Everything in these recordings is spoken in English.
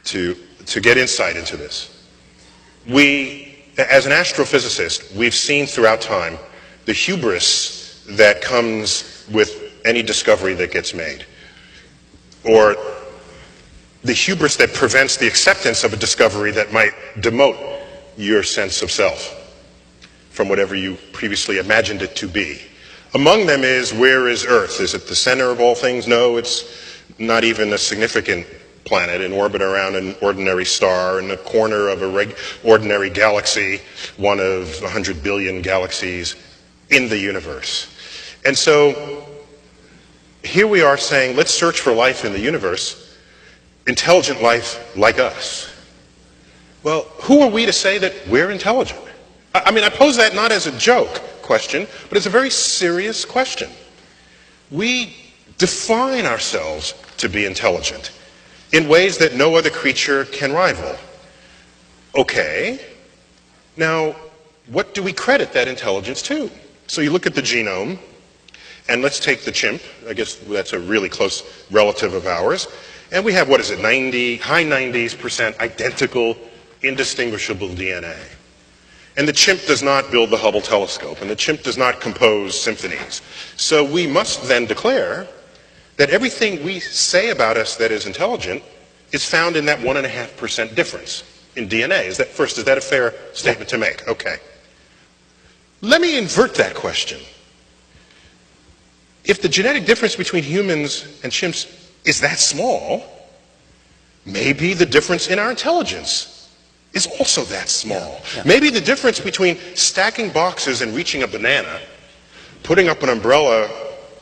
to get insight into this. As an astrophysicist, we've seen throughout time the hubris that comes with any discovery that gets made, or the hubris that prevents the acceptance of a discovery that might demote your sense of self from whatever you previously imagined it to be. Among them is, where is Earth? Is it the center of all things? No, it's not even a significant planet in orbit around an ordinary star in the corner of an ordinary galaxy, one of 100 billion galaxies in the universe. And so here we are saying, let's search for life in the universe, intelligent life like us. Well, who are we to say that we're intelligent? I mean, I pose that not as a joke question, but it's a very serious question. We define ourselves to be intelligent in ways that no other creature can rival. Okay, now what do we credit that intelligence to? So you look at the genome, and let's take the chimp. I guess that's a really close relative of ours. And we have, what is it, high 90s% identical, indistinguishable DNA. And the chimp does not build the Hubble telescope, and the chimp does not compose symphonies. So we must then declare that everything we say about us that is intelligent is found in that 1.5% difference in DNA. Is that a fair statement to make? Okay. Let me invert that question. If the genetic difference between humans and chimps is that small, maybe the difference in our intelligence is also that small. Yeah. Maybe the difference between stacking boxes and reaching a banana, putting up an umbrella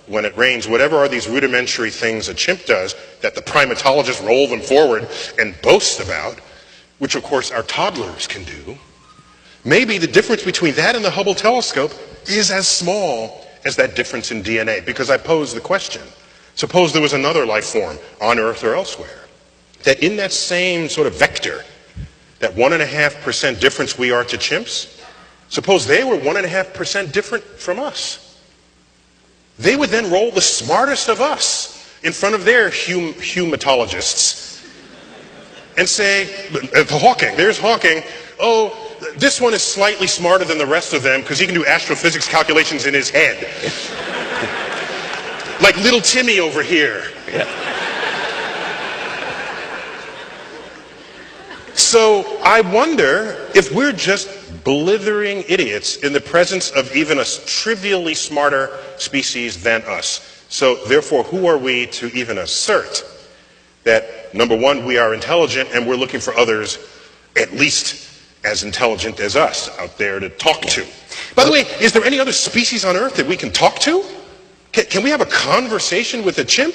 when it rains, whatever are these rudimentary things a chimp does that the primatologists roll them forward and boast about, which of course our toddlers can do, maybe the difference between that and the Hubble telescope is as small as that difference in DNA. Because I pose the question, suppose there was another life form on Earth or elsewhere, that in that same sort of vector, that 1.5% difference we are to chimps, suppose they were 1.5% different from us. They would then roll the smartest of us in front of their humatologists and say, Hawking, there's Hawking, oh, this one is slightly smarter than the rest of them because he can do astrophysics calculations in his head. Like little Timmy over here. Yeah. So I wonder if we're just blithering idiots in the presence of even a trivially smarter species than us. So therefore, who are we to even assert that, number one, we are intelligent and we're looking for others at least as intelligent as us out there to talk to? By the way, is there any other species on Earth that we can talk to? Can we have a conversation with a chimp?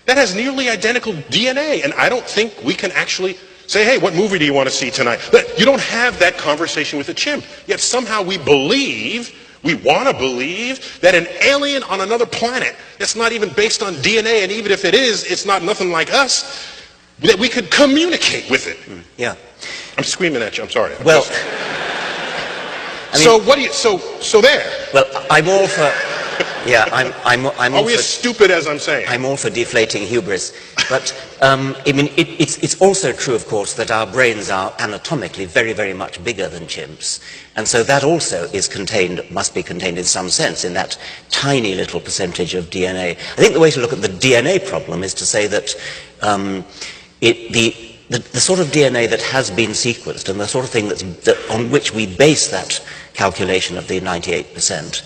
That has nearly identical DNA, and I don't think we can actually say, hey, what movie do you want to see tonight? But you don't have that conversation with a chimp. Yet somehow we want to believe that an alien on another planet that's not even based on DNA, and even if it is, it's not nothing like us, that we could communicate with it. Yeah. I'm screaming at you, I'm sorry. Well, so there. Well, I'm all for, yeah, I'm Are we as stupid as I'm saying? I'm all for deflating hubris. But, I mean, it's also true, of course, that our brains are anatomically very, very much bigger than chimps. And so that also is must be contained in some sense in that tiny little percentage of DNA. I think the way to look at the DNA problem is to say that the sort of DNA that has been sequenced and the sort of thing on which we base that calculation of the 98%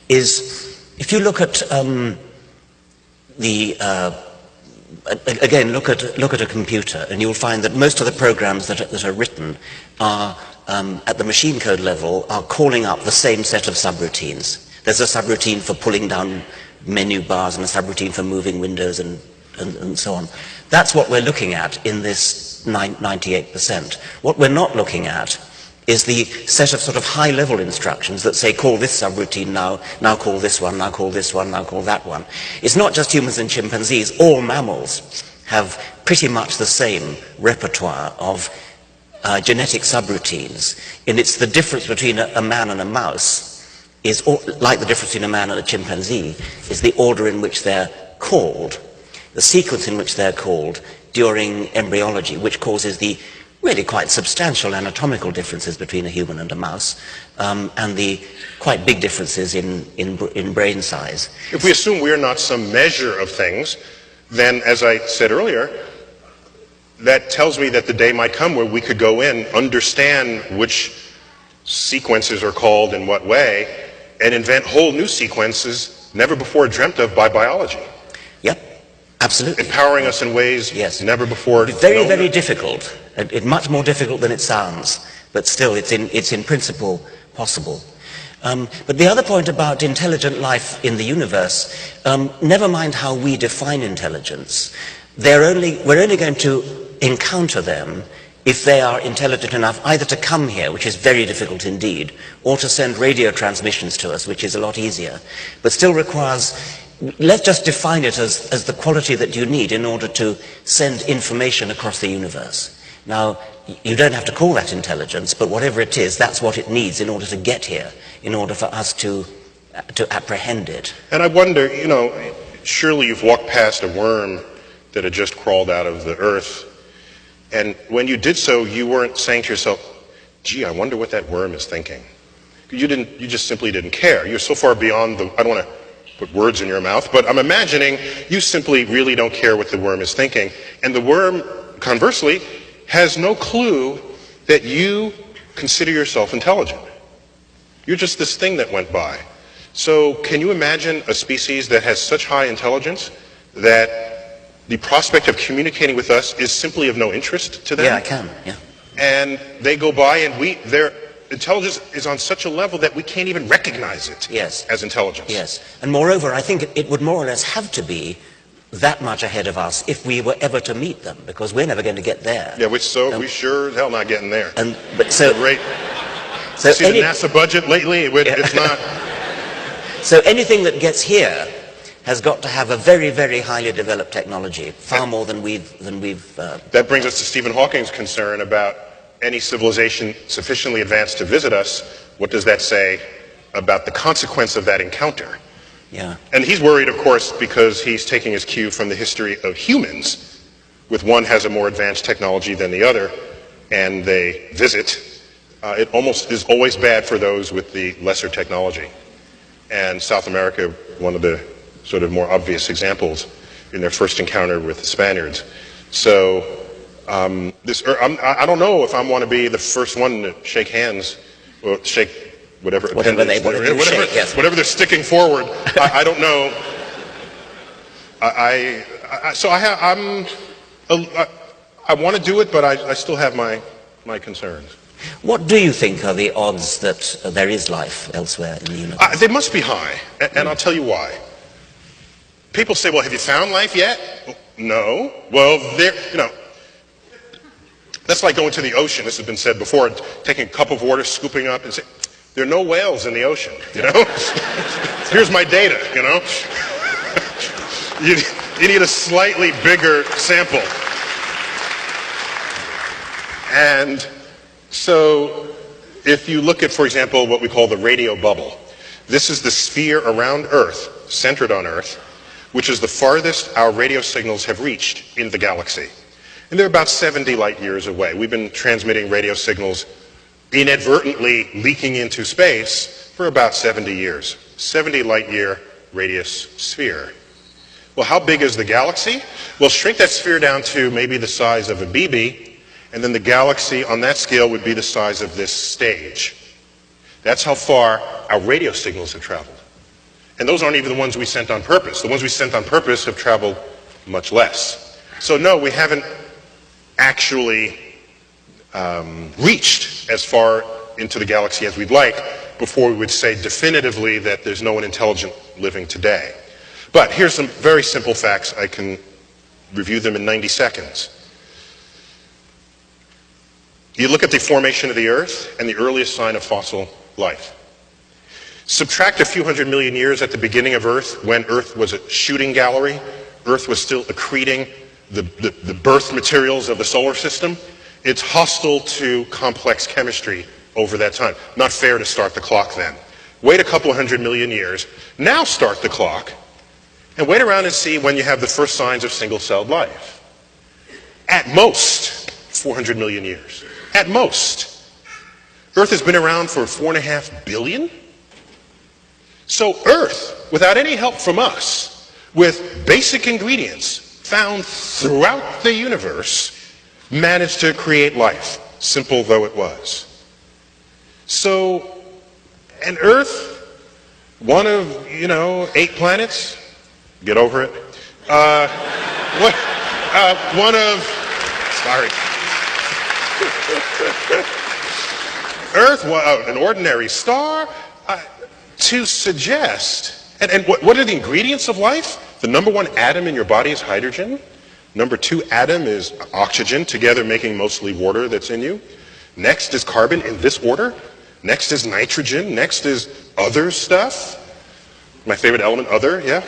is, if you look at again, look at a computer, and you'll find that most of the programs that are written are at the machine code level are calling up the same set of subroutines. There's a subroutine for pulling down menu bars and a subroutine for moving windows and so on. That's what we're looking at in this 98%. What we're not looking at is the set of sort of high-level instructions that say, call this subroutine now call this one, now call this one, now call that one. It's not just humans and chimpanzees. All mammals have pretty much the same repertoire of genetic subroutines. And it's the difference between a man and a mouse is, like the difference between a man and a chimpanzee, is the order in which they're called. The sequence in which they're called during embryology, which causes the really quite substantial anatomical differences between a human and a mouse, and the quite big differences in brain size. If we assume we're not some measure of things, then, as I said earlier, that tells me that the day might come where we could go in, understand which sequences are called in what way, and invent whole new sequences never before dreamt of by biology. Yep, absolutely. Empowering us in ways never before known. Very, very difficult. Much more difficult than it sounds, but still it's in principle possible. But the other point about intelligent life in the universe, never mind how we define intelligence, we're only going to encounter them if they are intelligent enough either to come here, which is very difficult indeed, or to send radio transmissions to us, which is a lot easier, but still requires, let's just define it as the quality that you need in order to send information across the universe. Now, you don't have to call that intelligence, but whatever it is, that's what it needs in order to get here, in order for us to apprehend it. And I wonder, surely you've walked past a worm that had just crawled out of the earth, and when you did so, you weren't saying to yourself, gee, I wonder what that worm is thinking. You just simply didn't care. You're so far beyond I don't want to put words in your mouth, but I'm imagining you simply really don't care what the worm is thinking. And the worm, conversely, has no clue that you consider yourself intelligent. You're just this thing that went by. So can you imagine a species that has such high intelligence that the prospect of communicating with us is simply of no interest to them? Yeah, I can, yeah. And they go by and their intelligence is on such a level that we can't even recognize it as intelligence. Yes, and moreover, I think it would more or less have to be that much ahead of us if we were ever to meet them, because we're never going to get there. Yeah, we sure as hell not getting there. So see the NASA budget lately? It's not. So anything that gets here has got to have a very, very highly developed technology, far more than we've. That brings us to Stephen Hawking's concern about any civilization sufficiently advanced to visit us. What does that say about the consequence of that encounter? Yeah. And he's worried, of course, because he's taking his cue from the history of humans, with one has a more advanced technology than the other, and they visit. It almost is always bad for those with the lesser technology. And South America, one of the sort of more obvious examples in their first encounter with the Spaniards. So I don't know if I want to be the first one to shake hands or shake whatever they're sticking forward. I don't know. I want to do it, but I still have my concerns. What do you think are the odds that there is life elsewhere in the universe? They must be high, and I'll tell you why. People say, well, have you found life yet? No. Well, that's like going to the ocean. This has been said before, taking a cup of water, scooping up, and saying, there are no whales in the ocean, Here's my data, You need a slightly bigger sample. And so if you look at, for example, what we call the radio bubble, this is the sphere around Earth, centered on Earth, which is the farthest our radio signals have reached in the galaxy. And they're about 70 light years away. We've been transmitting radio signals inadvertently leaking into space for about 70 years. 70 light year radius sphere. Well, how big is the galaxy? Well, shrink that sphere down to maybe the size of a BB, and then the galaxy on that scale would be the size of this stage. That's how far our radio signals have traveled. And those aren't even the ones we sent on purpose. The ones we sent on purpose have traveled much less. So no, we haven't actually reached as far into the galaxy as we'd like before we would say definitively that there's no one intelligent living today. But here's some very simple facts. I can review them in 90 seconds. You look at the formation of the Earth and the earliest sign of fossil life. Subtract a few hundred million years at the beginning of Earth, when Earth was a shooting gallery. Earth was still accreting the birth materials of the solar system. It's hostile to complex chemistry over that time. Not fair to start the clock then. Wait a couple 100 million years. Now start the clock and wait around and see when you have the first signs of single-celled life. At most, 400 million years. At most. Earth has been around for 4.5 billion? So Earth, without any help from us, with basic ingredients found throughout the universe, managed to create life, simple though it was. So, and Earth, one of, 8 planets, get over it. One of, sorry. Earth, an ordinary star, to suggest, and what are the ingredients of life? The number 1 atom in your body is hydrogen. Number 2 atom is oxygen, together making mostly water that's in you. Next is carbon in this order. Next is nitrogen. Next is other stuff. My favorite element, other, yeah.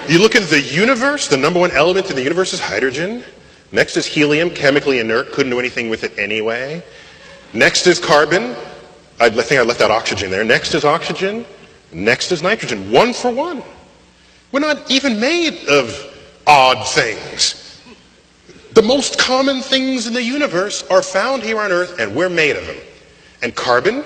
You look at the universe, the number 1 element in the universe is hydrogen. Next is helium, chemically inert, couldn't do anything with it anyway. Next is carbon. I think I left out oxygen there. Next is oxygen. Next is nitrogen. 1 for 1. We're not even made of odd things. The most common things in the universe are found here on Earth, and we're made of them. And carbon,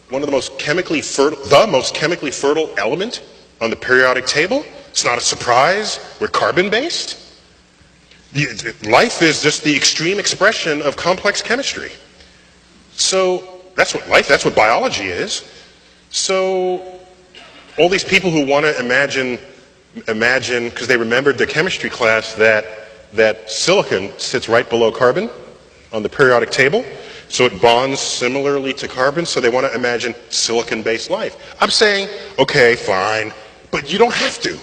one of the most chemically fertile element on the periodic table. It's not a surprise. We're carbon-based. Life is just the extreme expression of complex chemistry. So that's what biology is. So all these people who want to imagine, because they remembered their chemistry class that silicon sits right below carbon on the periodic table. So it bonds similarly to carbon, so they want to imagine silicon-based life. I'm saying, okay, fine, but you don't have to.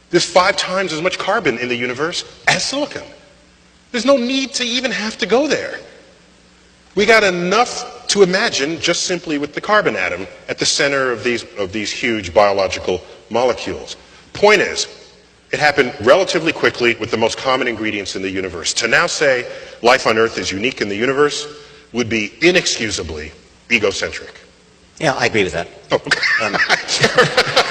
There's 5 times as much carbon in the universe as silicon. There's no need to even have to go there. We got enough to imagine just simply with the carbon atom at the center of these huge biological molecules. Point is, it happened relatively quickly with the most common ingredients in the universe. To now say life on Earth is unique in the universe would be inexcusably egocentric. Yeah, I agree with that. Oh, okay.